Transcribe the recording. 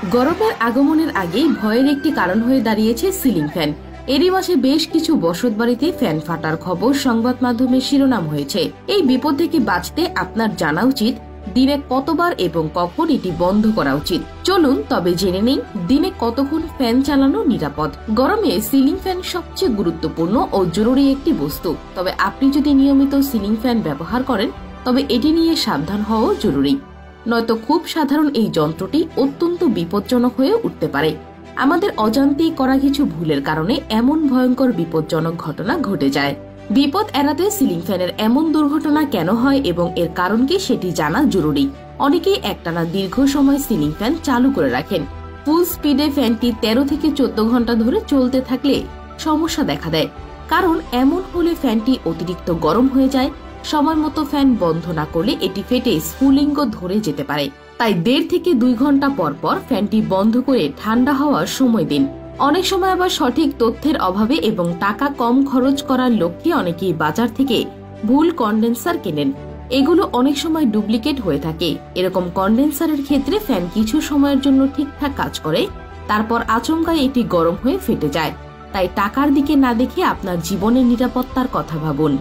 গরমের আগমনের আগেই ভয়ের একটি কারণ হয়ে দাঁড়িয়েছে সিলিং ফ্যান। এরই মাসে বেশ কিছু বসতবাড়িতে ফ্যান ফাটার খবর সংবাদ মাধ্যমে শিরোনাম হয়েছে। এই বিপদ থেকে বাঁচতে আপনার জানা উচিত দিনে কতবার এবং কখন এটি বন্ধ করা উচিত। চলুন তবে জেনে নেই দিনে কতক্ষণ ফ্যান চালানো নিরাপদ। গরমে সিলিং ফ্যান সবচেয়ে গুরুত্বপূর্ণ ও জরুরি একটি বস্তু। তবে আপনি যদি নিয়মিত সিলিং ফ্যান ব্যবহার করেন তবে এটি নিয়ে সাবধান হওয়া জরুরি, নয়তো খুব সাধারণ এই যন্ত্রটি অত্যন্ত বিপজ্জনক হয়ে উঠতে পারে। আমাদের অজান্তেই করা কিছু ভুলের কারণে এমন ভয়ঙ্কর বিপজ্জনক ঘটনা ঘটে যায়। বিপদ এড়াতে সিলিং ফ্যানের এমন দুর্ঘটনা কেন হয় এবং এর কারণ কি সেটি জানা জরুরি। অনেকেই একটানা দীর্ঘ সময় সিলিং ফ্যান চালু করে রাখেন। ফুল স্পিডে ফ্যানটি 13 থেকে 14 ঘন্টা ধরে চলতে থাকলে সমস্যা দেখা দেয়, কারণ এমন হলে ফ্যানটি অতিরিক্ত গরম হয়ে যায়। সময় মতো ফ্যান বন্ধ না করলে এটি ফেটে স্ফুলিঙ্গ ধরে যেতে পারে। তাই 1.5 থেকে 2 ঘন্টা পর পর ফ্যানটি বন্ধ করে ঠান্ডা হওয়ার সময় দিন। অনেক সময় আবার সঠিক তথ্যের অভাবে এবং টাকা কম খরচ করার লক্ষ্যে অনেকেই বাজার থেকে ভুল কন্ডেন্সার কেনেন। এগুলো অনেক সময় ডুপ্লিকেট হয়ে থাকে। এরকম কন্ডেন্সারের ক্ষেত্রে ফ্যান কিছু সময়ের জন্য ঠিকঠাক কাজ করে, তারপর আচমকাই এটি গরম হয়ে ফেটে যায়। তাই টাকার দিকে না দেখে আপনার জীবনের নিরাপত্তার কথা ভাবুন।